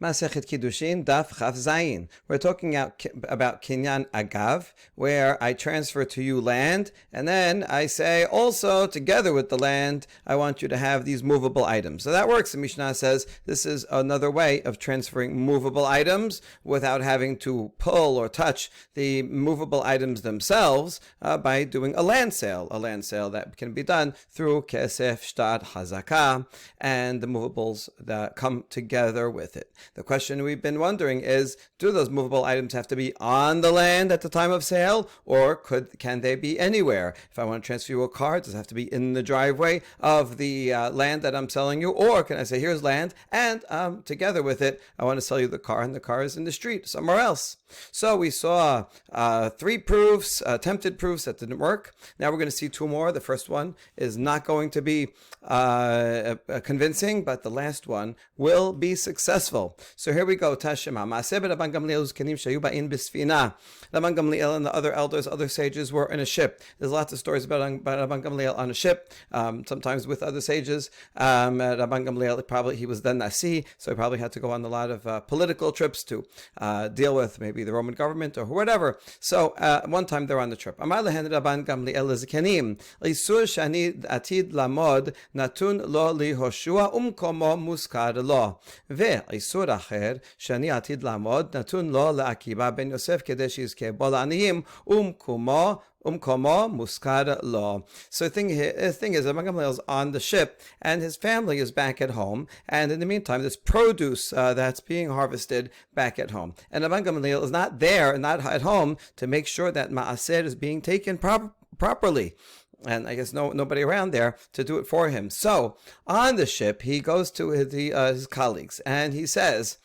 Masechet Kiddushin, Daf Chaf Zayin. We're talking about Kinyan Agav, where I transfer to you land, and then I say also, together with the land, I want you to have these movable items. So that works. The Mishnah says this is another way of transferring movable items without having to pull or touch the movable items themselves by doing a land sale that can be done through Kesef, Shtad, Hazakah, and the movables that come together with it. The question we've been wondering is, do those movable items have to be on the land at the time of sale, or can they be anywhere? If I want to transfer you a car, does it have to be in the driveway of the land that I'm selling you? Or can I say, here's land, and together with it, I want to sell you the car, and the car is in the street somewhere else? So we saw three proofs, attempted proofs that didn't work. Now we're going to see two more. The first one is not going to be convincing, but the last one will be successful. So here we go. Tashema. Maaseh Rabban Gamliel Uzkenim shayu ba'in b'sfina. Rabban Gamliel and the other elders, other sages were in a ship. There's lots of stories about Rabban Gamliel on a ship, sometimes with other sages. Rabban Gamliel, he was then Nasi, so he probably had to go on a lot of political trips to deal with maybe the Roman government or whatever. So one time they're on the trip. Amar lehen Rabban Gamliel Zkenim, Isur shani atid lamod natun lo li Hoshua umkomo muskar lo. Ve Isur אחר, שאני עתיד לעמוד, נתון לו לעקיבא בן יוסף כדי שיזכה בו לעניים, umkomo muskar lo. So the thing is, Rabban Gamliel is on the ship, and his family is back at home, and in the meantime, there's produce that's being harvested back at home. And Rabban Gamliel is not there, not at home, to make sure that ma'aser is being taken properly. And I guess nobody around there to do it for him. So on the ship, he goes to his colleagues and he says,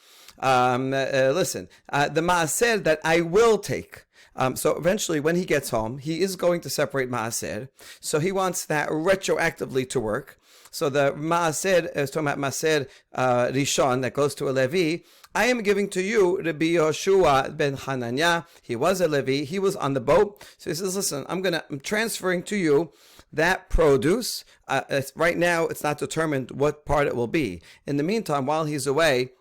listen, the maaser that I will take. So eventually when he gets home, he is going to separate maaser. So he wants that retroactively to work. So the maaser is talking about maaser rishon that goes to a Levi. I am giving to you Rabbi Yoshua ben Hananiah. He was a Levi. He was on the boat. So he says, listen, I'm transferring to you that produce. Right now, it's not determined what part it will be. In the meantime, while he's away,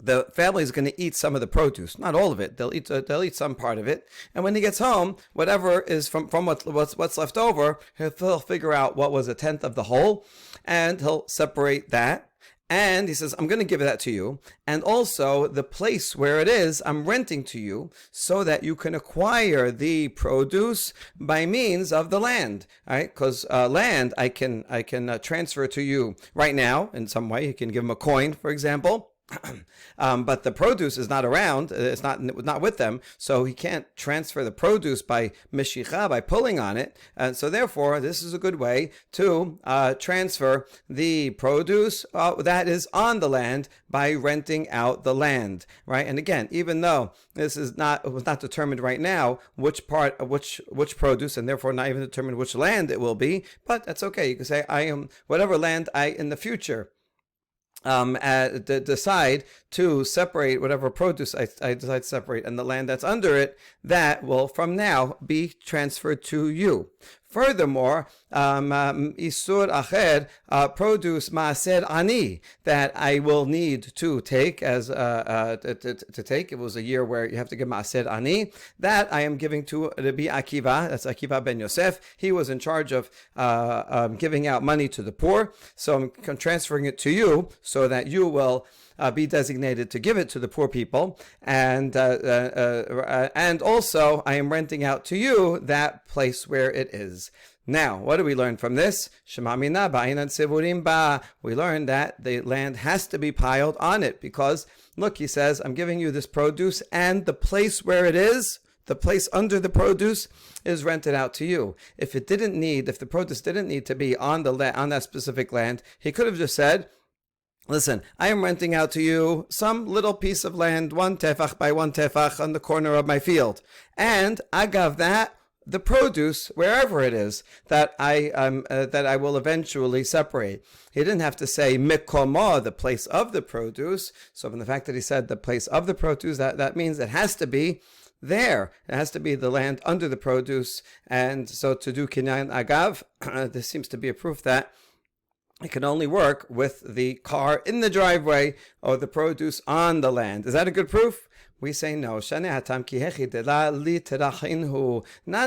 the family is going to eat some of the produce, not all of it. They'll eat some part of it, and when he gets home, whatever is from what's left over, he'll figure out what was a tenth of the whole, and he'll separate that. And he says, I'm going to give that to you. And also the place where it is, I'm renting to you so that you can acquire the produce by means of the land. All right? Because land, I can transfer to you right now in some way. You can give him a coin, for example. But the produce is not around, it's not with them, so he can't transfer the produce by mishicha, by pulling on it, and so therefore this is a good way to transfer the produce that is on the land by renting out the land, right? And again, even though this was not determined right now which produce, and therefore not even determined which land it will be, but that's okay. You can say I am whatever land I in the future decide to separate whatever produce I decide to separate, and the land that's under it, that will from now be transferred to you. Furthermore, isur acher, produce maaser ani, that I will need to take as to take. It was a year where you have to give maaser ani. That I am giving to Rabbi Akiva. That's Akiva ben Yosef. He was in charge of giving out money to the poor. So I'm transferring it to you so that you will be designated to give it to the poor people, and also I am renting out to you that place where it is. Now, what do we learn from this? We learned that the land has to be piled on it, because look, he says, I'm giving you this produce, and the place where it is, the place under the produce, is rented out to you. If the produce didn't need to be on that specific land, he could have just said, listen, I am renting out to you some little piece of land, 1 tefach by 1 tefach on the corner of my field. And agav that, the produce, wherever it is, that I will eventually separate. He didn't have to say mekomo, the place of the produce. So from the fact that he said the place of the produce, that means it has to be there. It has to be the land under the produce. And so to do kinyan agav, this seems to be a proof that It can only work with the car in the driveway or the produce on the land. Is that a good proof? We say no. Not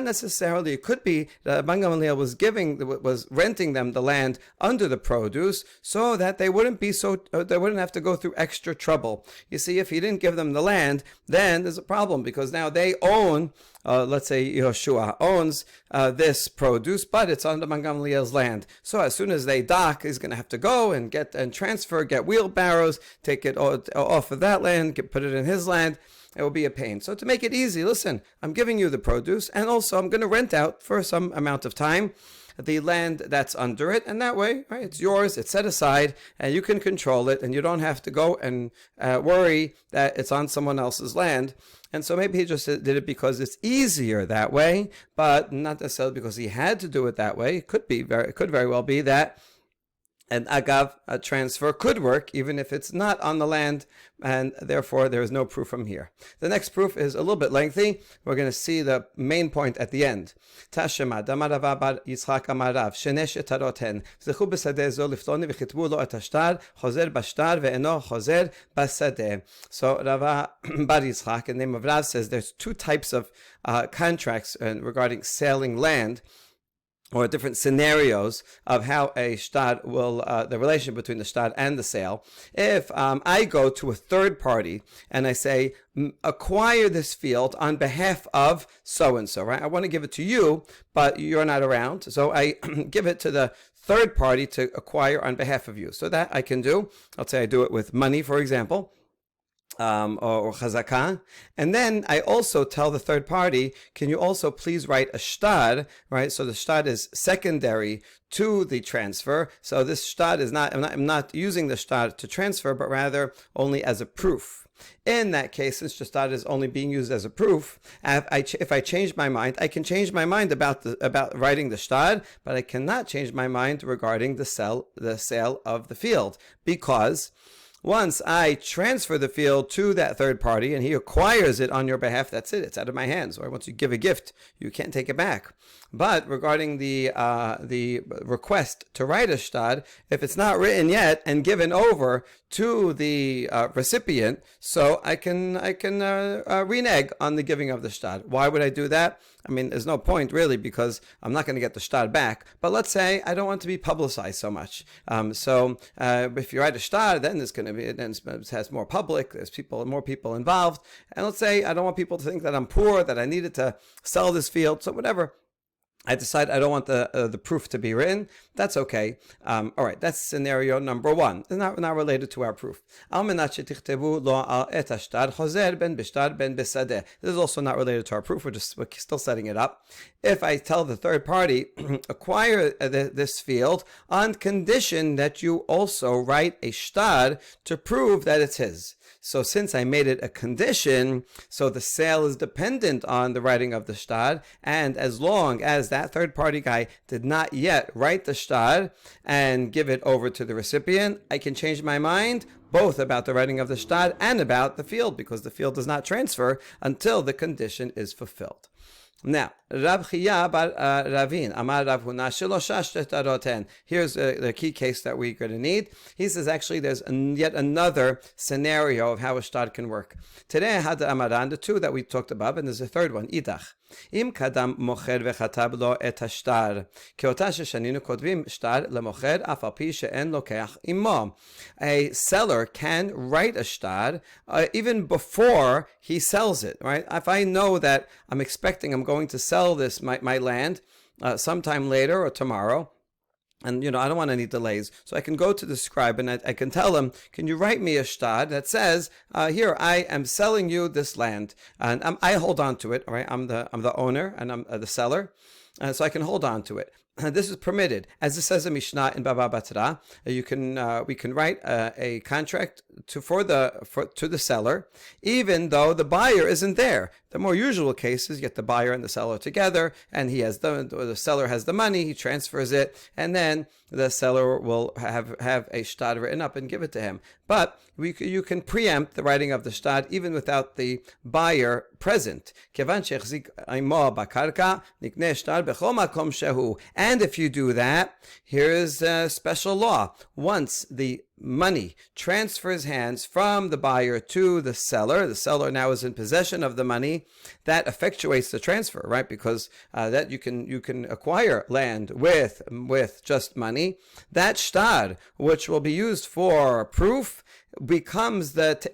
necessarily. It could be that Rabban Gamliel was renting them the land under the produce so that they wouldn't have to go through extra trouble. You see, if he didn't give them the land, then there's a problem because now they own. Let's say Yehoshua owns this produce, but it's on the Rabban Gamliel's land. So as soon as they dock, he's going to have to go and get wheelbarrows, take it off of that land, put it in his land. It will be a pain. So to make it easy, listen, I'm giving you the produce, and also I'm going to rent out for some amount of time the land that's under it, and that way, right, it's yours, it's set aside, and you can control it, and you don't have to go and worry that it's on someone else's land. And so maybe he just did it because it's easier that way, but not necessarily because he had to do it that way. It could very well be that an agav, a transfer, could work even if it's not on the land, and therefore there is no proof from here. The next proof is a little bit lengthy. We're going to see the main point at the end. Tashema damarava bar Yitzchak amarav shenesh etaroten zechu b'sadeh zo liftoni v'chitbu lo et hashtar chozer b'shtar ve'eno chozer b'sadeh. So Rava bar Yitzchak, in the name of Rav, says there's two types of contracts regarding selling land, or different scenarios of how a shtad will, the relationship between the shtad and the sale. If I go to a third party and I say, acquire this field on behalf of so-and-so, right? I want to give it to you, but you're not around. So I give it to the third party to acquire on behalf of you. So that I can do. I'll say I do it with money, for example. Or chazakah, and then I also tell the third party, can you also please write a shtad, right? So the shtad is secondary to the transfer. So this shtad is not, I'm not using the shtad to transfer, but rather only as a proof. In that case, since the shtad is only being used as a proof, if I change my mind, I can change my mind about writing the shtad, but I cannot change my mind regarding the sale of the field, because once I transfer the field to that third party and he acquires it on your behalf, that's it. It's out of my hands. Or once you give a gift, you can't take it back. But regarding the request to write a shtad, if it's not written yet and given over to the recipient, so I can renege on the giving of the shtad. Why would I do that? I mean, there's no point really, because I'm not going to get the shtad back. But let's say I don't want to be publicized so much. So if you write a shtad, then there's going to be, then it has more public. There's more people involved. And let's say I don't want people to think that I'm poor, that I needed to sell this field. So whatever. I decide I don't want the proof to be written. That's okay. All right, that's scenario number one. It's not related to our proof. This is also not related to our proof. We're still setting it up. If I tell the third party, acquire this field on condition that you also write a shtad to prove that it's his. So since I made it a condition, so the sale is dependent on the writing of the shtad, and as long as that third party guy did not yet write the shtad and give it over to the recipient, I can change my mind both about the writing of the shtad and about the field, because the field does not transfer until the condition is fulfilled. Now, Rab Chiya bar Ravin, Amar Rav Huna, Shelosha Shtetaroten. Here's the key case that we're going to need. He says actually there's yet another scenario of how a shtad can work. Today I had the Amaran, the two that we talked about, and there's a third one, Idach. Im kadam mocher vechatab lo et hashtar, keota sheshaninu kodvim shtar lemocher af al pi she'en lokeach imo. A seller can write a shtar even before he sells it, right? If I know that I'm going to sell this, my land, sometime later or tomorrow, and, I don't want any delays. So I can go to the scribe and I can tell him, can you write me a shtad that says, here, I am selling you this land. And I hold on to it, all right? I'm the owner and I'm the seller. So I can hold on to it. This is permitted, as it says in Mishnah in Baba Batra. We can write a contract to the seller, even though the buyer isn't there. The more usual case is you get the buyer and the seller together, and the seller has the money, he transfers it, and then the seller will have a shtad written up and give it to him. but you can preempt the writing of the shtad even without the buyer present. And if you do that, here's a special law. Once the money transfers hands from the buyer to the seller now is in possession of the money, that effectuates the transfer, right? Because that you can acquire land with just money. That shtad, which will be used for proof,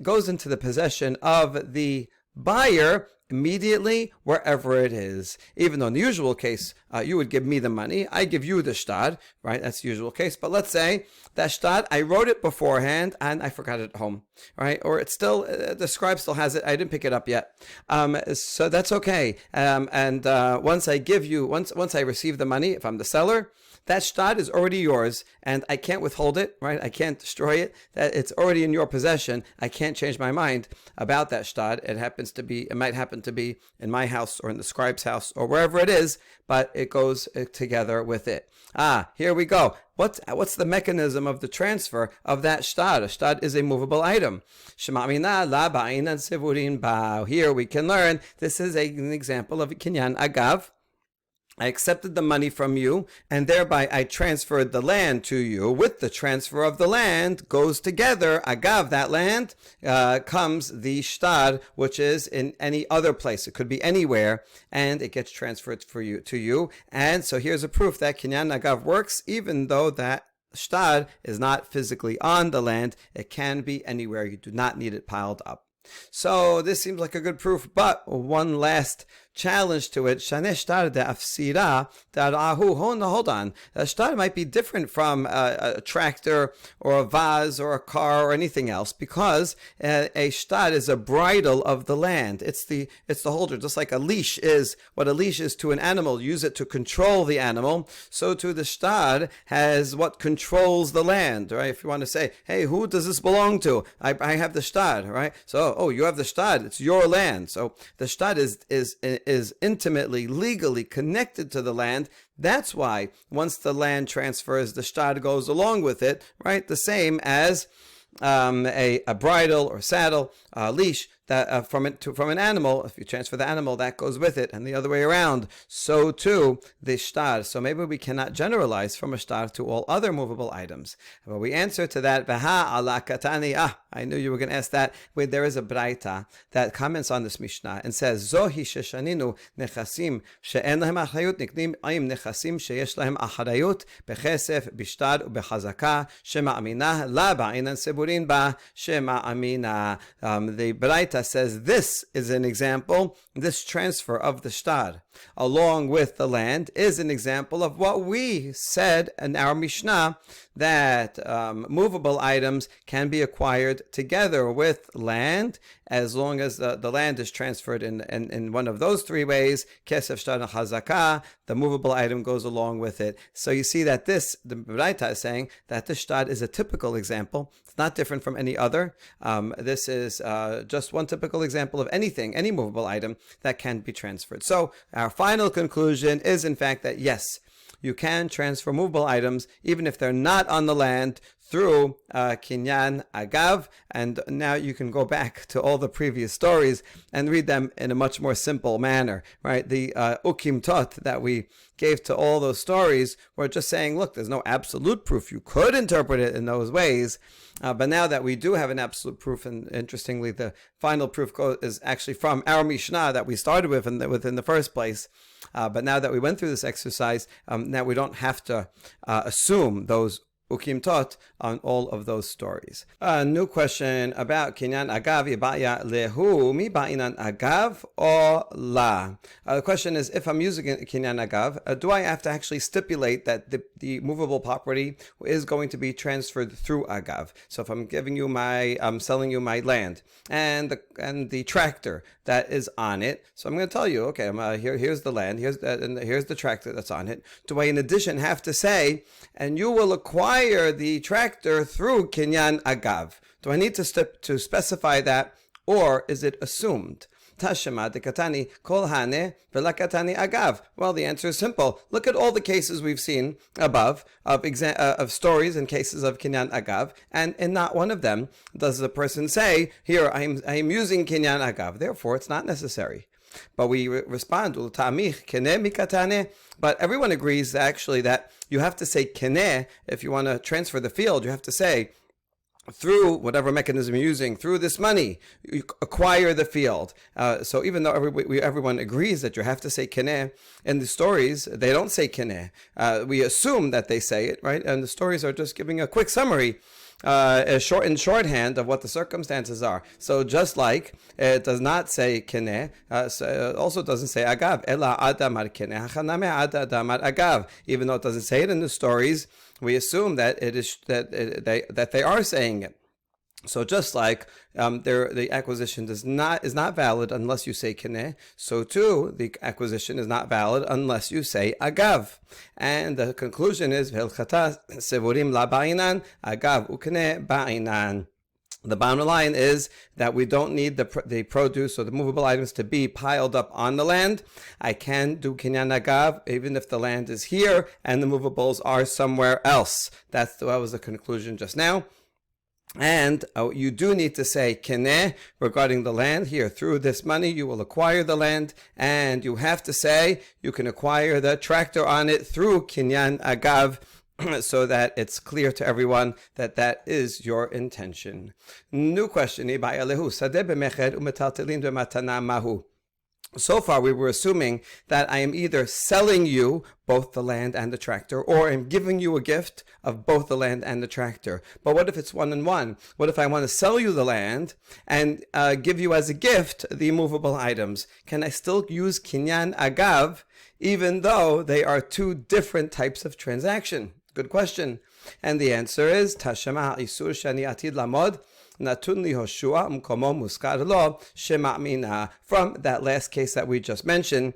goes into the possession of the buyer immediately, wherever it is. Even though in the usual case, you would give me the money, I give you the shtad, right? That's the usual case. But let's say that shtad, I wrote it beforehand and I forgot it at home, right? Or it's still, the scribe still has it, I didn't pick it up yet. So that's okay. Once I receive the money, if I'm the seller, that shtad is already yours, and I can't withhold it, right? I can't destroy it. That it's already in your possession. I can't change my mind about that shtad. It might happen to be in my house or in the scribe's house or wherever it is, but it goes together with it. Here we go. What's the mechanism of the transfer of that shtad? A shtad is a movable item. Here we can learn this is an example of a kinyan agav. I accepted the money from you, and thereby I transferred the land to you. With the transfer of the land goes together, agav, that land, comes the shtad, which is in any other place. It could be anywhere, and it gets transferred to you. And so here's a proof that kinyan agav works, even though that shtad is not physically on the land. It can be anywhere. You do not need it piled up. So this seems like a good proof, but one last challenge to it. Hold on. A shtad might be different from a tractor or a vase or a car or anything else, because a shtad is a bridle of the land. It's the holder, just like a leash is what a leash is to an animal. Use it to control the animal. So too the shtad has what controls the land, right? If you want to say, hey, who does this belong to? I have the shtad, right? So, you have the shtad. It's your land. So the shtad is intimately, legally connected to the land. That's why once the land transfers, the shtad goes along with it, right? The same as a bridle or saddle, leash, that from an animal. If you transfer the animal, that goes with it, and the other way around. So too the shtad. So maybe we cannot generalize from a shtad to all other movable items. But we answer to that, Vaha ala katani. I knew you were going to ask that. Wait, there is a braita that comments on this Mishnah and says, Zohi sheshaninu nechasim she'en lahem achrayut niknim im nechasim sheyesh lahem achrayut bechesef, bishtad, ubechazaka shema aminah la ba'inan seburin ba shema aminah. The braita says this is an example, this transfer of the shtad along with the land is an example of what we said in our Mishnah, that movable items can be acquired together with land as long as the land is transferred in one of those three ways. Kesef, shtad, and chazaka, the movable item goes along with it. So you see that the Braita is saying that the shtad is a typical example. It's not different from any other. This is just one typical example of any movable item that can be transferred. So our final conclusion is in fact that yes, you can transfer movable items even if they're not on the land through kinyan agav. And now you can go back to all the previous stories and read them in a much more simple manner, right? The ukim tot that we gave to all those stories were just saying, look, there's no absolute proof. You could interpret it in those ways. But now that we do have an absolute proof, and interestingly, the final proof is actually from our Mishnah that we started with in the first place. But now that we went through this exercise, now we don't have to assume those ukim tot on all of those stories. A new question about kinyan agav, yibaya lehu mi ba'inan agav or la. The question is, if I'm using kinyan agav, do I have to actually stipulate that the movable property is going to be transferred through agav? So if I'm selling you my land and the tractor that is on it, so I'm going to tell you, okay, here's the land, here's the tractor that's on it. Do I in addition have to say, and you will acquire the tractor through kinyan agav? Do I need to specify that, or is it assumed? Tashema dekatani kol hane velakatani agav. Well, the answer is simple. Look at all the cases we've seen above of stories and cases of kinyan agav, and in not one of them does the person say, "Here, I am using kinyan agav." Therefore, it's not necessary. But we respond, but everyone agrees actually that you have to say kene if you want to transfer the field. You have to say, through whatever mechanism you're using, through this money, you acquire the field. So even though everyone agrees that you have to say kene, in the stories, they don't say kene. We assume that they say it, right? And the stories are just giving a quick summary, shorthand of what the circumstances are. So just like it does not say kene, it also doesn't say agav. Ela adamar kene, hachaname adamar agav. Even though it doesn't say it in the stories, we assume that it is that they are saying it. So just like the acquisition is not valid unless you say kene, so too the acquisition is not valid unless you say agav. And the conclusion is v'hilchata sevurim la ba'inan agav ukene ba'inan. The bottom line is that we don't need the produce or the movable items to be piled up on the land. I can do kinyan agav even if the land is here and the movables are somewhere else. That was the conclusion just now. And you do need to say kene regarding the land. Here, through this money, you will acquire the land. And you have to say you can acquire the tractor on it through kinyan agav, so that it's clear to everyone that that is your intention. New question. So far, we were assuming that I am either selling you both the land and the tractor, or I'm giving you a gift of both the land and the tractor. But what if it's one and one? What if I want to sell you the land and give you as a gift the movable items? Can I still use kinyan agav, even though they are two different types of transaction? Good question. And the answer is, Tashema isur shani atid lamod. Natun li Hoshua umkomo muskar lo shema'mina. From that last case that we just mentioned,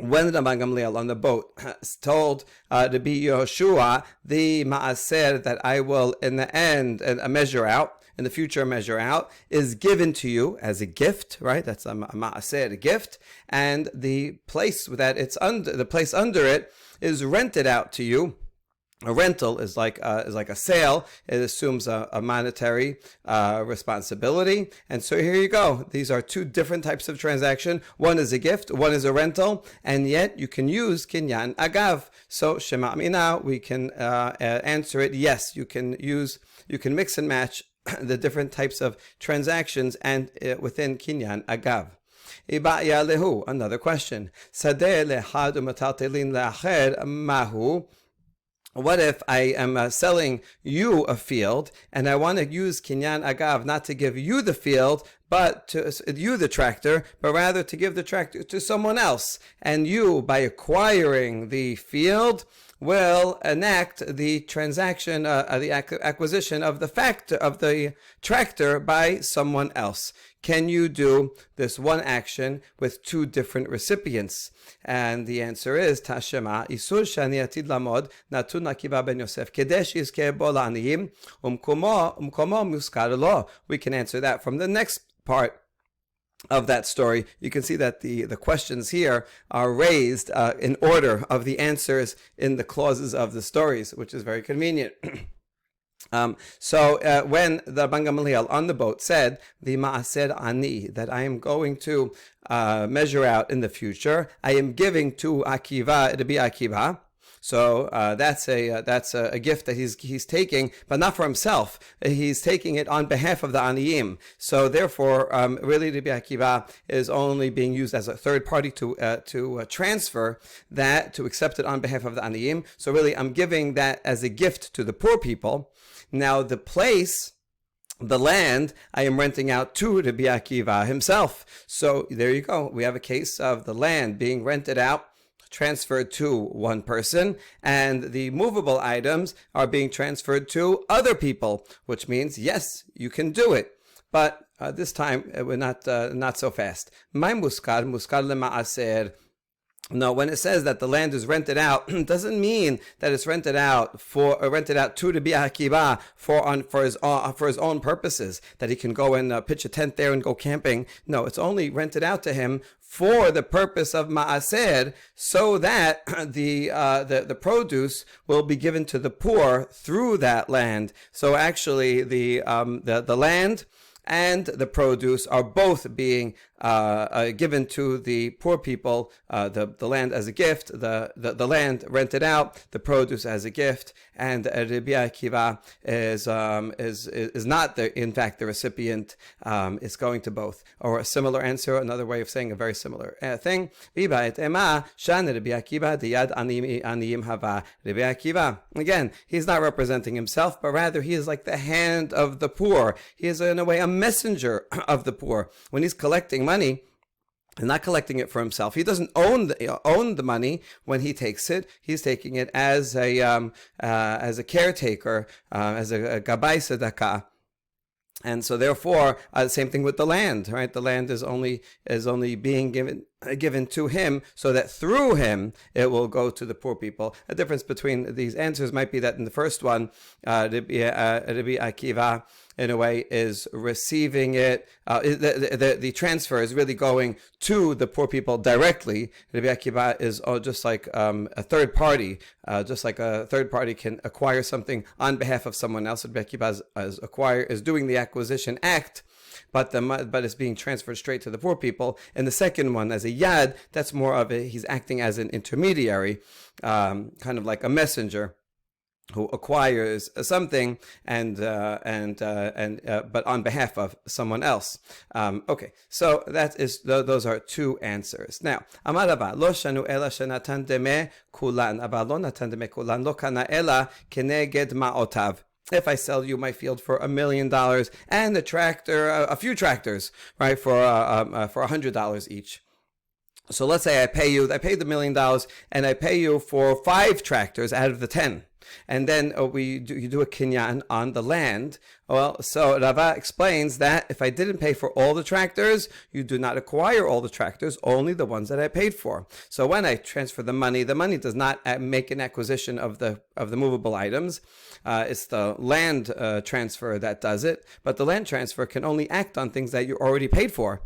when the Rabban Gamliel on the boat told to be Yehoshua, the ma'aser that I will in the end measure out, in the future measure out, is given to you as a gift, right? That's a ma'aser, a gift, and the place that it's under, the place under it, is rented out to you. A rental is like a sale. It assumes a monetary responsibility. And so here you go. These are two different types of transaction. One is a gift, one is a rental, and yet you can use kinyan agav. So shema mina, we can answer it. Yes, you can mix and match the different types of transactions and within kinyan agav. Another question. Sadeh lehad u'mataltelin le'acher mahu. What if I am selling you a field and I want to use kinyan agav, not to give you the field, but to you the tractor, but rather to give the tractor to someone else, and you, by acquiring the field, will enact the transaction, the acquisition of the tractor by someone else. Can you do this one action with two different recipients? And the answer is Tashema isur shani atid lamod natun Akiva ben Yosef kedesh yizkeh bo la'aniyim umkomo muskar lo. We can answer that from the next part of that story. You can see that the questions here are raised in order of the answers in the clauses of the stories, which is very convenient. So when the Rabban Gamliel on the boat said the ma'aser ani, that I am going to measure out in the future, I am giving to Akiva, to be Akiva. So that's a gift that he's taking, but not for himself. He's taking it on behalf of the aniyim. So therefore, really, Rabbi Akiva is only being used as a third party to transfer that, to accept it on behalf of the aniyim. So really, I'm giving that as a gift to the poor people. Now the place, the land, I am renting out to Rabbi Akiva himself. So there you go. We have a case of the land being rented out, transferred to one person, and the movable items are being transferred to other people, which means, yes, you can do it. But this time, we're not so fast. My muskar lema'aser. No, when it says that the land is rented out, it doesn't mean that it's rented out to Rabbi Akiva for his own purposes, that he can go and pitch a tent there and go camping. No, it's only rented out to him for the purpose of maaser, so that the produce will be given to the poor through that land. So actually, the land and the produce are both being given to the poor people. The land as a gift, the land rented out, the produce as a gift, and Rabbi Akiva is not in fact the recipient. It's going to both. Or a similar answer, another way of saying a very similar thing. Rabbi Akiva, again, he's not representing himself, but rather he is like the hand of the poor. He is in a way a messenger of the poor. When he's collecting money, he's not collecting it for himself. He doesn't own the money when he takes it. He's taking it as a caretaker, as a gabbai tzedakah. And so therefore, same thing with the land, right? The land is only being given to him, so that through him it will go to the poor people. A difference between these answers might be that in the first one, Rabbi Akiva, in a way, is receiving it. The transfer is really going to the poor people directly. Rabbi Akiva is just like a third party, just like a third party can acquire something on behalf of someone else. Rabbi Akiva is doing the acquisition act, but it's being transferred straight to the poor people. And the second one, as a yad, that's more of he's acting as an intermediary, kind of like a messenger who acquires something but on behalf of someone else. Okay, so those are two answers. Now, Amar Rava, lo shanu ela shenatan deme kulan, aber lo natan deme kulan, lo kana ela keneged ma'otav. If I sell you my field for $1 million and a tractor, a few tractors, right, for $100 each. So let's say I pay the $1 million and I pay you for 5 tractors out of the 10. And then you do a kinyan on the land. Well, so Rava explains that if I didn't pay for all the tractors, you do not acquire all the tractors, only the ones that I paid for. So when I transfer the money does not make an acquisition of the movable items. It's the land transfer that does it, but the land transfer can only act on things that you already paid for.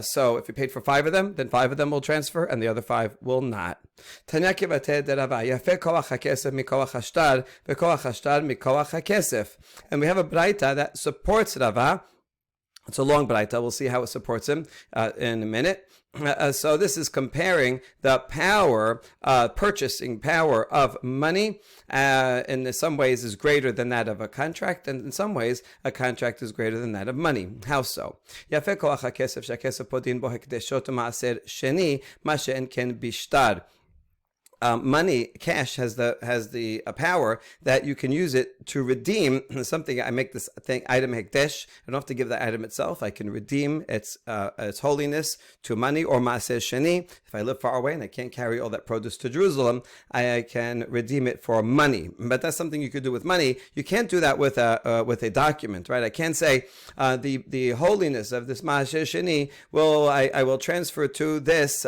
So if you paid for 5 of them, then 5 of them will transfer and the other 5 will not. And we have a braita that supports Rava. It's a long braita. We'll see how it supports him in a minute. So this is comparing the purchasing power of money. In some ways is greater than that of a contract, and in some ways a contract is greater than that of money. How so? Money, cash has the power that you can use it to redeem something. I make this item hekdesh. I don't have to give the item itself. I can redeem its holiness to money, or maaser sheni. If I live far away and I can't carry all that produce to Jerusalem, I can redeem it for money. But that's something you could do with money. You can't do that with a document, right? I can't say the holiness of this maaser sheni I will transfer to this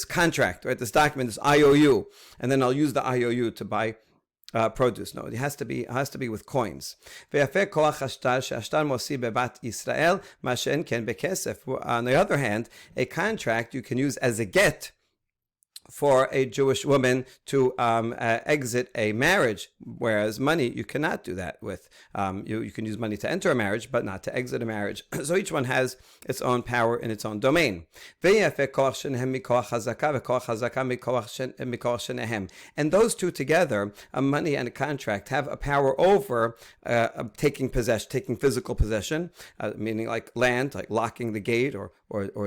contract, right? This document, this IOU. And then I'll use the IOU to buy produce. No, it has to be with coins. On the other hand, a contract you can use as a get for a Jewish woman to exit a marriage, whereas money you cannot do that with. You can use money to enter a marriage, but not to exit a marriage. So each one has its own power in its own domain. And those two together, a money and a contract, have a power over taking physical possession, meaning like land, like locking the gate or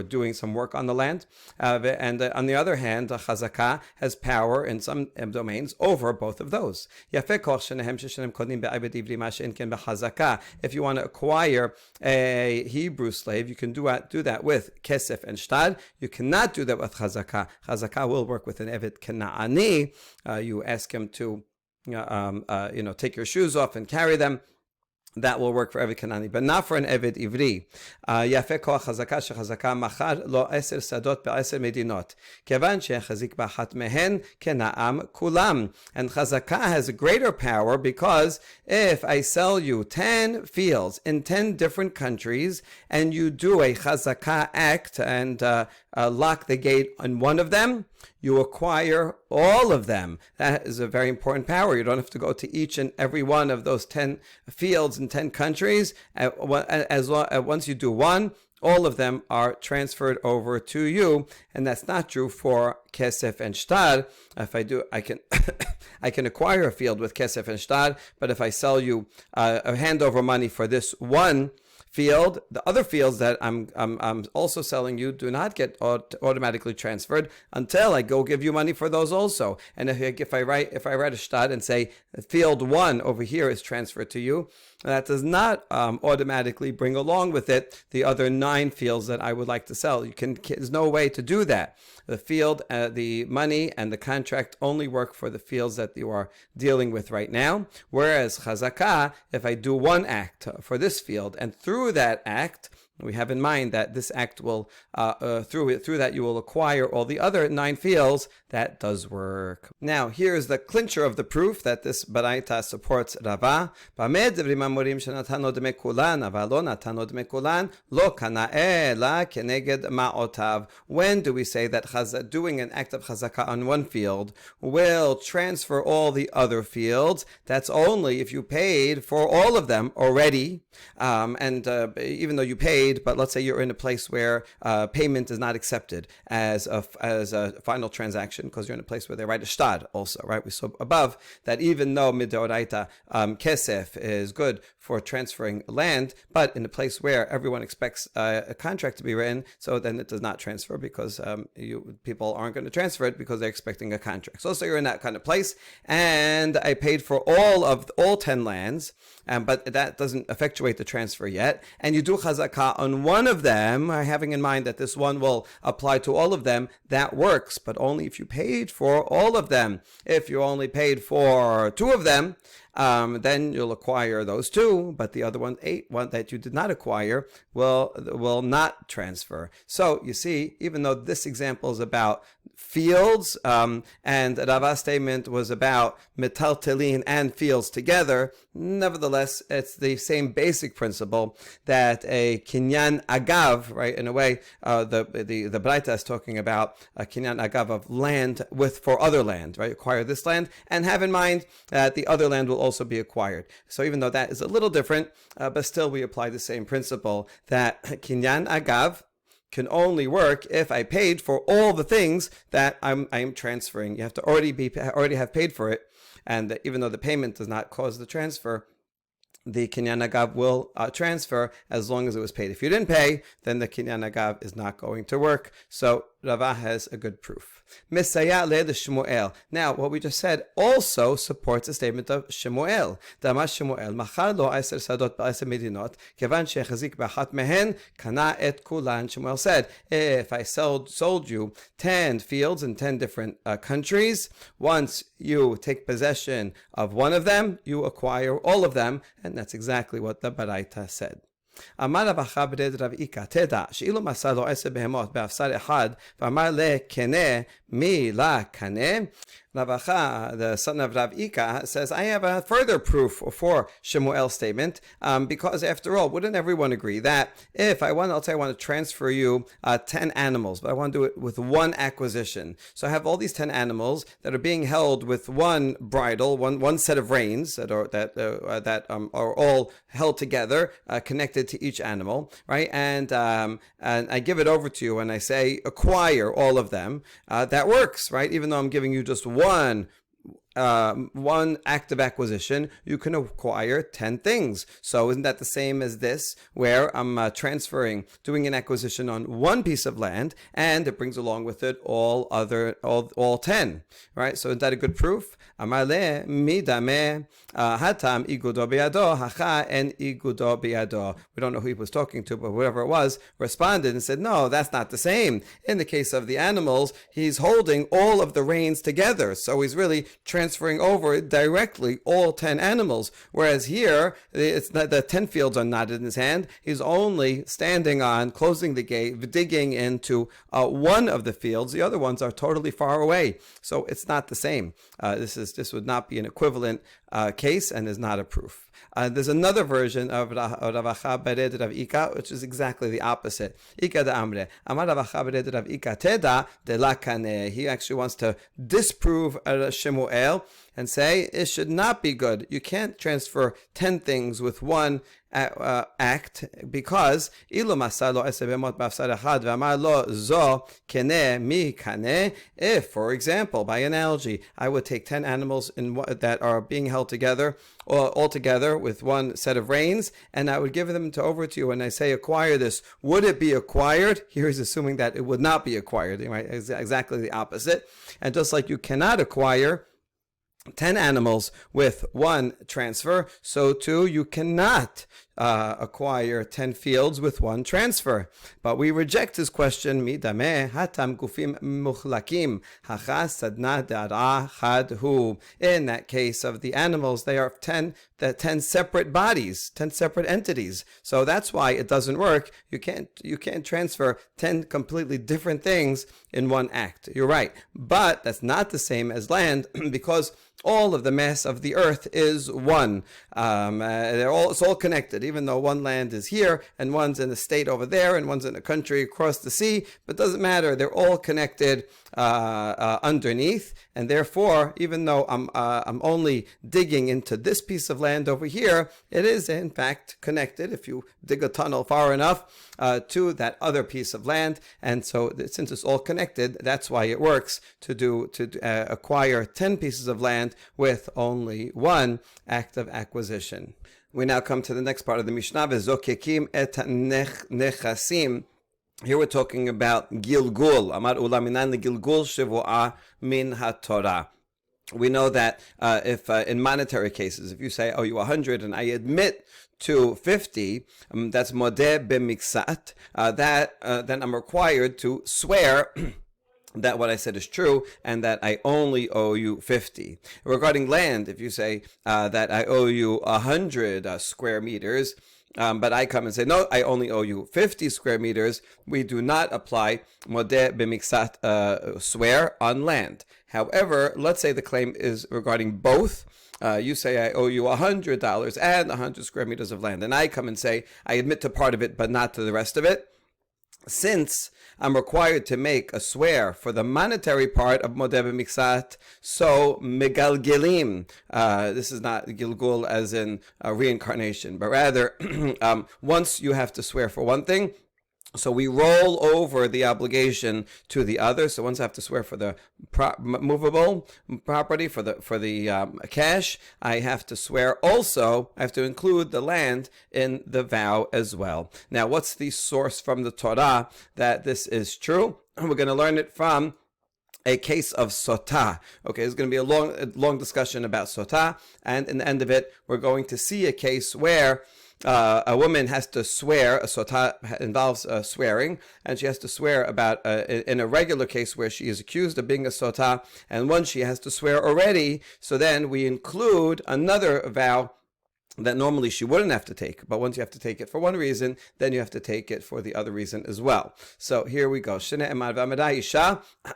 doing some work on the land. And on the other hand, chazakah has power in some domains over both of those. If you want to acquire a Hebrew slave, you can do that with kesef and shtad. You cannot do that with chazakah. Chazakah will work with an evet kena'ani. You ask him to take your shoes off and carry them. that will work for Eved Kanani, but not for an Eved Ivri. Yafe koach chazaka shechazaka machar lo 10 sadot ב10 medinot. Kevan shechazik b'achat mehen kena'am kulam. And chazaka has a greater power because if I sell you 10 fields in 10 different countries and you do a chazaka act and lock the gate on one of them, you acquire all of them. That is a very important power. You don't have to go to each and every one of those 10 fields in 10 countries. Once you do one, all of them are transferred over to you, and that's not true for kesef and shtar. If I do, I can I can acquire a field with kesef and shtar, but if I sell you a handover money for this one field, the other fields that I'm also selling you do not get automatically transferred until I go give you money for those also. And if I write a shtar and say field 1 over here is transferred to you, that does not automatically bring along with it the other 9 fields that I would like to sell. There's no way to do that. The field, the money, and the contract only work for the fields that you are dealing with right now. Whereas chazakah, if I do one act for this field, and through that act, we have in mind that this act will, through that you will acquire all the other 9 fields, that does work. Now, here's the clincher of the proof that this baraita supports Rava. When do we say that doing an act of chazakah on one field will transfer all the other fields? That's only if you paid for all of them already, and even though you paid, but let's say you're in a place where payment is not accepted as a final transaction, because you're in a place where they write a shtad also, right? We saw above that even though midoraita kesef is good for transferring land, but in a place where everyone expects a contract to be written, so then it does not transfer because people aren't going to transfer it because they're expecting a contract. So you're in that kind of place, and I paid for all 10 lands, but that doesn't effectuate the transfer yet, and you do chazakah on one of them, having in mind that this one will apply to all of them, that works, but only if you paid for all of them. If you only paid for 2 of them, then you'll acquire those 2, but the other one that you did not acquire will not transfer. So you see, even though this example is about fields, and Rava's statement was about metaltelin and fields together, nevertheless, it's the same basic principle that a kinyan agav, right? In a way, the Braita is talking about a kinyan agav of land for other land, right? Acquire this land and have in mind that the other land will also be acquired. So even though that is a little different, but still we apply the same principle that kinyan agav can only work if I paid for all the things that I'm transferring. You have to already have paid for it, and even though the payment does not cause the transfer, the kinyan agav will transfer as long as it was paid. If you didn't pay, then the kinyan agav is not going to work. So Rava has a good proof. Mesaya le de Shmuel. Now, what we just said also supports the statement of Shmuel. Dama Shmuel, machar lo 10 sadot ב10 medinot, kevan shechazik b'achat mehen, kana et kulan. Shmuel said, if I sold you 10 fields in 10 different countries, once you take possession of one of them, you acquire all of them, and that's exactly what the Baraita said. אמר רב אחא ברד רב איקה, תדע שאילו מסר לו 10 בהמות באפסר אחד ואמר לקנה מי לקנה. Rav Acha, the son of Rav Ika, says, I have a further proof for Shemuel's statement, because after all, wouldn't everyone agree that if I want to transfer you 10 animals, but I want to do it with one acquisition. So I have all these 10 animals that are being held with one bridle, one set of reins that are all held together, connected to each animal, right? And I give it over to you and I say, acquire all of them. That works, right? Even though I'm giving you just one act of acquisition, you can acquire 10 things. So isn't that the same as this, where I'm doing an acquisition on one piece of land, and it brings along with it all 10, right? So isn't that a good proof? Amale midame hatam igudo biado hacha en igudo biado. We don't know who he was talking to, but whoever it was responded and said, no, that's not the same. In the case of the animals, he's holding all of the reins together, so he's really transferring transferring over directly all 10 animals. Whereas here, it's not, the 10 fields are not in his hand. He's only standing on, closing the gate, digging into one of the fields. The other ones are totally far away. So it's not the same. This would not be an equivalent case and is not a proof. There's another version of Rav Acha Bered Rav Ika, which is exactly the opposite. Ika de Amre. Amar Rav Acha Bered Rav Ika Teda de la Kaneh. He actually wants to disprove Shemuel and say it should not be good. You can't transfer 10 things with one act, because if, for example, by analogy, I would take 10 animals that are being held together, or all together with one set of reins, and I would give them over to you, and I say acquire this. Would it be acquired? Here he's assuming that it would not be acquired, right? Exactly the opposite. And just like you cannot acquire 10 animals with one transfer, so too you cannot acquire 10 fields with one transfer. But we reject his question. Midameh hatam gufim muchlakim hacha sadna dara chadhu. In that case of the animals, they are 10 separate bodies, 10 separate entities. So that's why it doesn't work. You can't transfer 10 completely different things in one act. You're right. But that's not the same as land, because all of the mass of the earth is one. It's all connected, even though one land is here and one's in a state over there and one's in a country across the sea. But it doesn't matter. They're all connected underneath, and therefore, even though I'm only digging into this piece of land over here, it is in fact connected, if you dig a tunnel far enough, to that other piece of land. And so, since it's all connected, that's why it works to acquire 10 pieces of land with only one act of acquisition. We now come to the next part of the Mishnah. Zokekim et nechasim. Here we're talking about Gilgul. Amar ulaminan Gilgul shevuah min haTorah. We know that if in monetary cases, if you say, "Oh, you 100," and I admit to 50, that's modeh b'miksat. Then I'm required to swear that what I said is true, and that I only owe you 50. Regarding land, if you say that I owe you 100 square meters, but I come and say, no, I only owe you 50 square meters, we do not apply modeh b'miksat swear on land. However, let's say the claim is regarding both. You say I owe you $100 and 100 square meters of land, and I come and say I admit to part of it but not to the rest of it. Since I'm required to make a swear for the monetary part of modeh b'miksat, so megalgelim. This is not gilgul as in reincarnation, but rather once you have to swear for one thing, so we roll over the obligation to the other. So once I have to swear for the movable property, for the cash, I have to swear also, I have to include the land in the vow as well. Now, what's the source from the Torah that this is true? We're going to learn it from a case of sotah. Okay, there's going to be a long discussion about sotah, and in the end of it, we're going to see a case where a woman has to swear. A sotah involves swearing, and she has to swear about in a regular case where she is accused of being a sotah, and once she has to swear already, so then we include another vow that normally she wouldn't have to take, but once you have to take it for one reason, then you have to take it for the other reason as well. So here we go.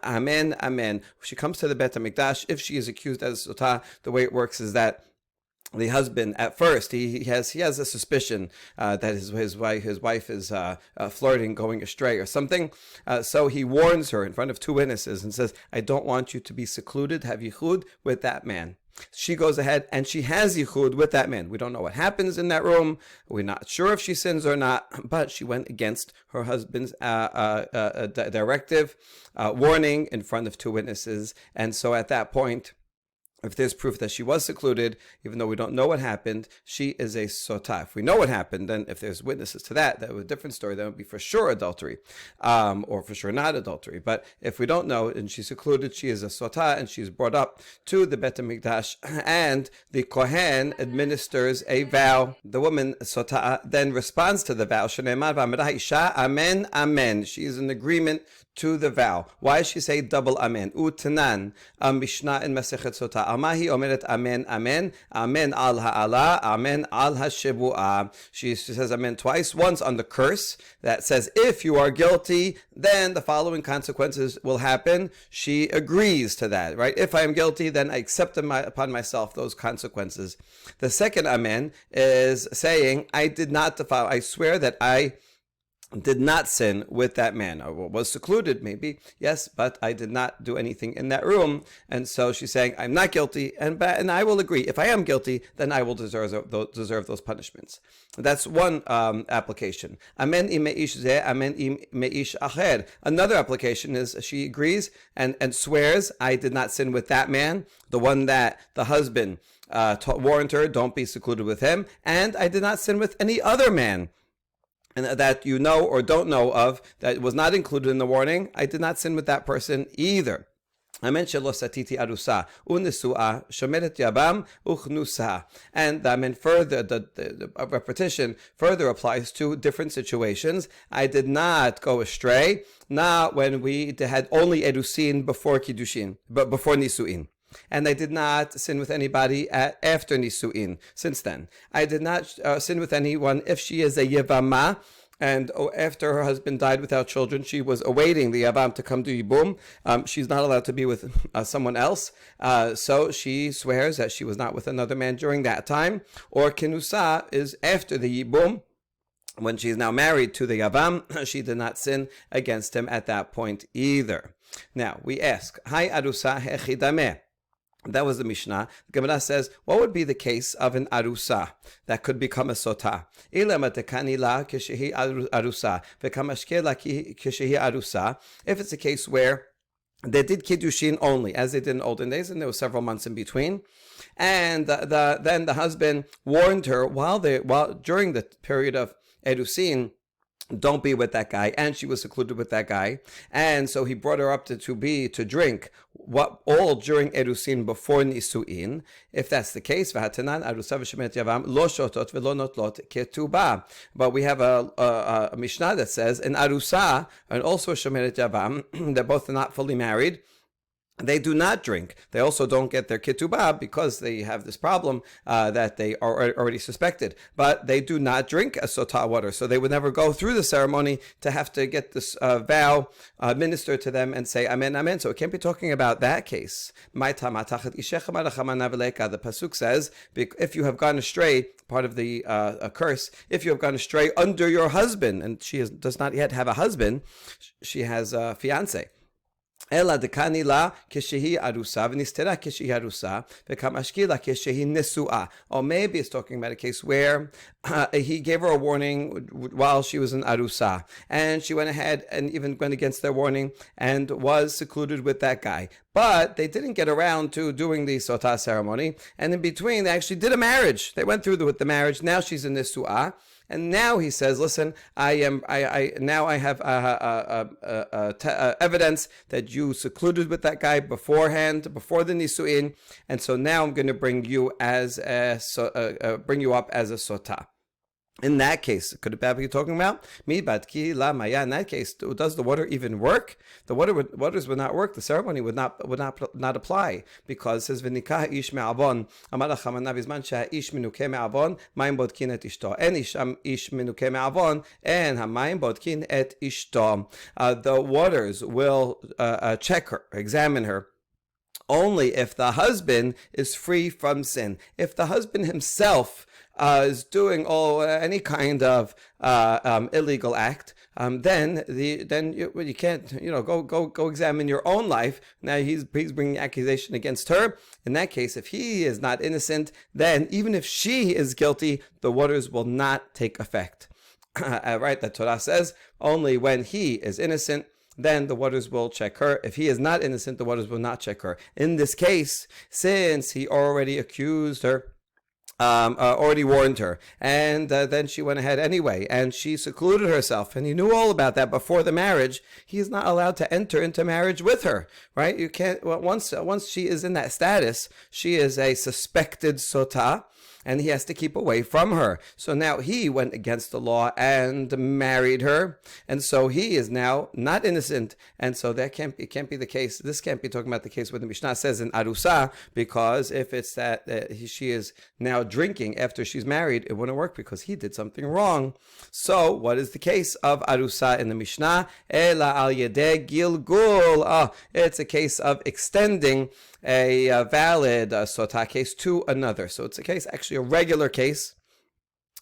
Amen, amen. She comes to the Bet HaMikdash. If she is accused as a sotah, the way it works is that the husband, at first, he has a suspicion that his wife is flirting, going astray or something. So he warns her in front of two witnesses and says, "I don't want you to be secluded, have yichud with that man." She goes ahead and she has yichud with that man. We don't know what happens in that room. We're not sure if she sins or not, but she went against her husband's directive, warning in front of two witnesses. And so at that point, if there's proof that she was secluded, even though we don't know what happened, she is a sotah. If we know what happened, then if there's witnesses to that would be a different story. That would be for sure adultery, or for sure not adultery. But if we don't know and she's secluded, she is a sotah, and she's brought up to the Bet HaMikdash, and the Kohen administers a vow. The woman sotah then responds to the vow. Shneimar v'amra isha amen, amen. She is in agreement to the vow. Why does she say double amen? Utanan, Mishnah in Masechet Sotah. Amahi omeret amen, amen, amen al ha'ala, amen al ha'shebu'ah. She says amen twice, once on the curse that says, if you are guilty, then the following consequences will happen. She agrees to that, right? If I am guilty, then I accept upon myself those consequences. The second amen is saying, I did not defile, I swear that I did not sin with that man. I was secluded, maybe, yes, but I did not do anything in that room. And so she's saying, I'm not guilty, and I will agree. If I am guilty, then I will deserve those punishments. That's one application. Amen im meish zeh, amen im meish acher. Another application is she agrees and swears, I did not sin with that man, the one that the husband warned her, don't be secluded with him, and I did not sin with any other man and that you know or don't know of, that was not included in the warning. I did not sin with that person either. Amen shelo satiti arusa unisua shomeret yabam uchnusa. And amen further, the repetition further applies to different situations. I did not go astray, not when we had only erusin before Kiddushin, but before Nisuin. And I did not sin with anybody after Nisuin, since then. I did not sin with anyone if she is a Yevama, and after her husband died without children, she was awaiting the Yavam to come to Yibum. She's not allowed to be with someone else, so she swears that she was not with another man during that time. Or Kinusa is after the Yibum, when she is now married to the Yavam, she did not sin against him at that point either. Now, we ask, Hai Arusa Hechidameh. That was the Mishnah. The Gemara says, what would be the case of an arusa that could become a sotah? If it's a case where they did Kiddushin only, as they did in olden days, and there were several months in between, and then the husband warned her while during the period of Erusin, don't be with that guy, and she was secluded with that guy, and so he brought her up to drink all during Erusin before Nisuin. If that's the case, but we have a Mishnah that says an Arusa and also Shomeret Yavam, they're both not fully married, they do not drink. They also don't get their ketubah because they have this problem that they are already suspected. But they do not drink a sotah water, so they would never go through the ceremony to have to get this vow ministered to them and say amen, amen. So it can't be talking about that case. The pasuk says, if you have gone astray, part of the curse, if you have gone astray under your husband, and she does not yet have a husband, she has a fiance. Ela dekani la keshehi arusa v'nistera keshehi arusa v'kamashkila keshehi nesua. Or maybe it's talking about a case where he gave her a warning while she was in arusa, and she went ahead and even went against their warning and was secluded with that guy. But they didn't get around to doing the sotah ceremony, and in between they actually did a marriage. They went through with the marriage. Now she's in nesua. And now he says, listen, I have evidence that you secluded with that guy beforehand, before the Nisuin, and so now I'm going to bring you up as a sotah. In that case, could it be talking about? In that case, does the water even work? The waters would not work. The ceremony would not apply, because it says v'nikah ish me'avon. Amar Chama bizman she'ish minukeh me'avon mayim bodkin et ishto. En ish minukeh me'avon en hamayim bodkin et ishto. The waters will check her, examine her, only if the husband is free from sin. If the husband himself is doing any kind of illegal act, then you can't go examine your own life. Now he's bringing accusation against her. In that case, if he is not innocent, then even if she is guilty, the waters will not take effect. Right? The Torah says only when he is innocent, then the waters will check her. If he is not innocent, the waters will not check her. In this case, since he already accused her, already warned her, and then she went ahead anyway, and she secluded herself, and he knew all about that before the marriage, he is not allowed to enter into marriage with her, right? You can't, once she is in that status, she is a suspected sotah, and he has to keep away from her. So now he went against the law and married her, and so he is now not innocent. And so that can't be the case. This can't be talking about the case where the Mishnah says in Arusa, because if it's that she is now drinking after she's married, it wouldn't work because he did something wrong. So what is the case of Arusa in the Mishnah? Ela al yedeh gilgul. It's a case of extending a valid sotah case to another. So it's a case, actually a regular case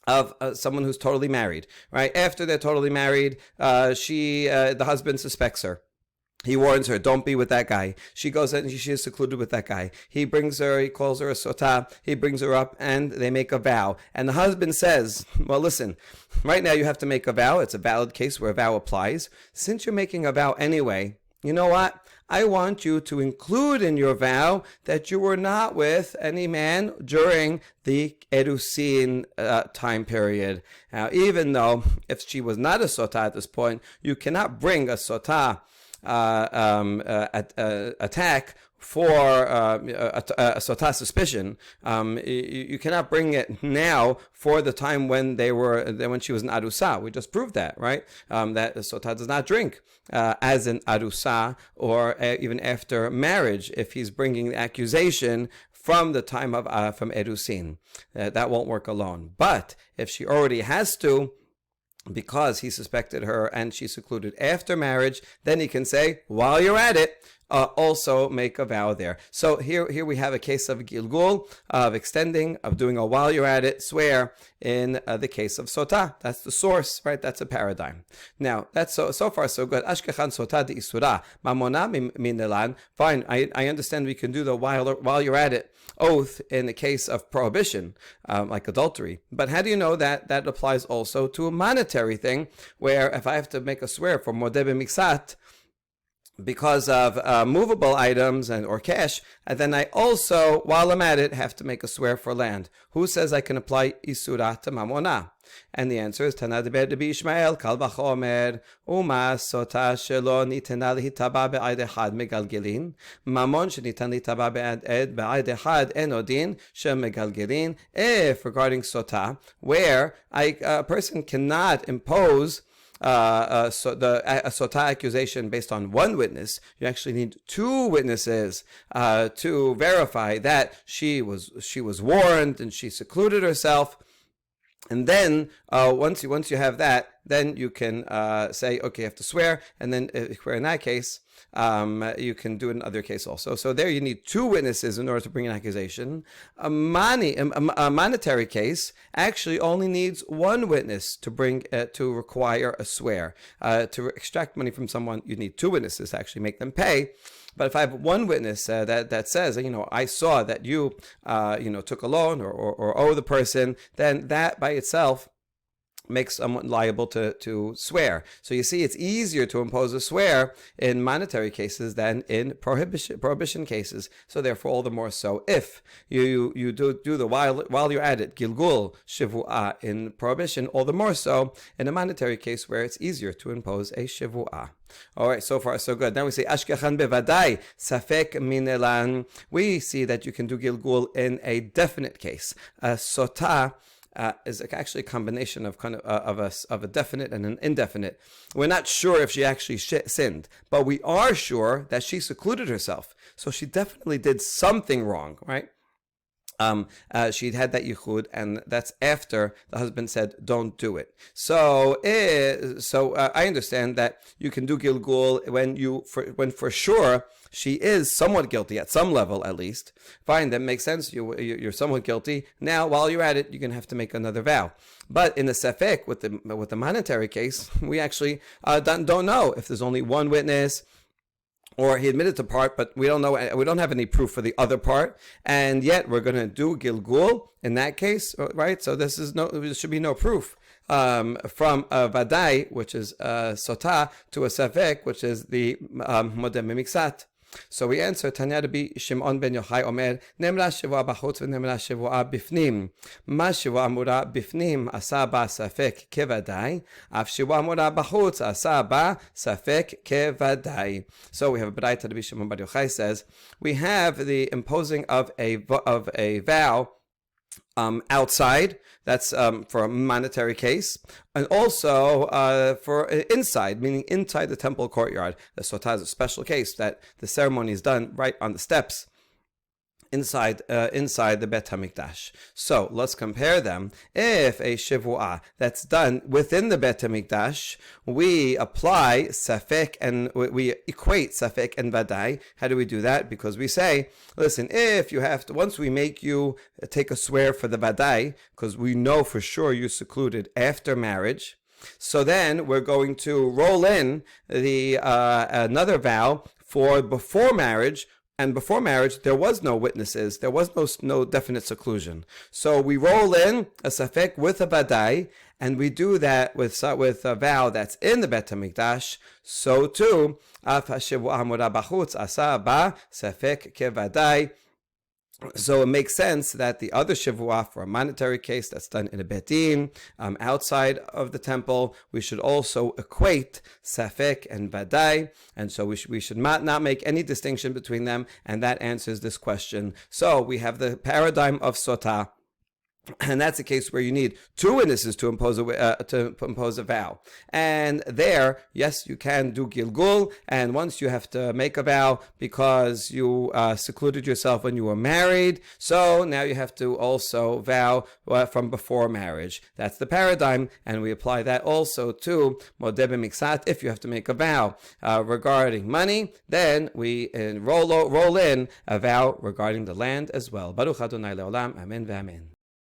of someone who's totally married, right? After they're totally married, the husband suspects her. He warns her, don't be with that guy. She goes and she is secluded with that guy. He calls her a sotah. He brings her up and they make a vow. And the husband says, well, listen, right now you have to make a vow. It's a valid case where a vow applies. Since you're making a vow anyway, you know what? I want you to include in your vow that you were not with any man during the Erusin time period. Now, even though if she was not a sotah at this point, you cannot bring a sotah attack for a sotah suspicion. You cannot bring it now for the time when she was an arusa. We just proved that, right? That sotah does not drink as an arusa, or even after marriage if he's bringing the accusation from the time of from erusin. That won't work alone. But if she already has to, because he suspected her and she secluded after marriage, then he can say, while you're at it, also make a vow there. So here we have a case of gilgul, of extending, of doing a while you're at it swear in the case of sotah. That's the source, right? That's a paradigm. Now, that's so far so good. Ashkechan sotah de isura mamona minelan. Fine, I understand we can do the while you're at it oath in the case of prohibition, like adultery. But how do you know that that applies also to a monetary thing, where if I have to make a swear for modeh b'miksat, because of movable items or cash, and then I also, while I'm at it, have to make a swear for land? Who says I can apply isura to mamona? And the answer is Tanad Rabbi Ishmael Kal Vachomer Uma Sota Shelo Nitena Lihitaba Be'ad Echad Megalgelin Mamon Shenitan Lihitaba Be'ad Echad Enodin Shem Megalgelin. If regarding Sota, where a person cannot impose a sotah accusation based on one witness, you actually need two witnesses to verify that she was warned and she secluded herself. And then once you have that, then you can say, okay, you have to swear. And then if we're in that case, you can do it in another case also. So there you need two witnesses in order to bring an accusation. A monetary case actually only needs one witness to require a swear. To extract money from someone, you need two witnesses to actually make them pay. But if I have one witness that says, I saw that you, took a loan or owe the person, then that by itself makes someone liable to swear. So you see, it's easier to impose a swear in monetary cases than in prohibition cases. So therefore, all the more so if you do the while you're at it, gilgul shivu'ah in prohibition, all the more so in a monetary case where it's easier to impose a shivu'ah. All right, so far so good. Now we say ashkechan bevadai safek minelan. We see that you can do gilgul in a definite case. Sotah is actually a combination of a definite and an indefinite. We're not sure if she actually sinned, but we are sure that she secluded herself. So she definitely did something wrong, right? She'd had that yichud, and that's after the husband said, don't do it. So I understand that you can do gilgul when for sure she is somewhat guilty at some level, at least. Fine, that makes sense. You're somewhat guilty. Now, while you're at it, you're going to have to make another vow. But in the sefek, with the monetary case, we actually don't know if there's only one witness, or he admitted to part, but we don't know. We don't have any proof for the other part, and yet we're going to do gilgul in that case, right? So there should be no proof from a vadai, which is sotah, to a safek, which is the modeh b'miksat. So we answer, Tanya Rabbi Shimon ben Yochai Omer, Nemra shivua b'chutz v'nemra shivua b'fnim. Ma shivua amura b'fnim asa ba safek kevadai, af shivua amura b'chutz asa ba safek kevadai. So we have a B'raita. Rabbi Shimon ben Yochai says, we have the imposing of a vow outside. That's for a monetary case, and also for inside, meaning inside the temple courtyard. The sotah is a special case that the ceremony is done right on the steps inside the Bet HaMikdash. So let's compare them. If a shivua that's done within the Bet HaMikdash, we apply safek and we equate safek and vadai. How do we do that? Because we say, listen, if you have to, once we make you take a swear for the vadai, because we know for sure you're secluded after marriage, so then we're going to roll in the another vow for before marriage. And before marriage, there was no witnesses. There was no definite seclusion. So we roll in a safek with a vadai, and we do that with a vow that's in the Bet HaMikdash. So too, af hashivu amura bachutz asa ba safek kevadai. So it makes sense that the other shivua for a monetary case that's done in a betin outside of the temple, we should also equate safek and vadai, and so we should not make any distinction between them, and that answers this question. So we have the paradigm of sotah. And that's a case where you need two witnesses to impose a vow. And there, yes, you can do gilgul. And once you have to make a vow because you secluded yourself when you were married, so now you have to also vow from before marriage. That's the paradigm, and we apply that also to modeh b'miksat. If you have to make a vow regarding money, then we roll in a vow regarding the land as well. Baruch Adonai le'olam. Amen v'amen.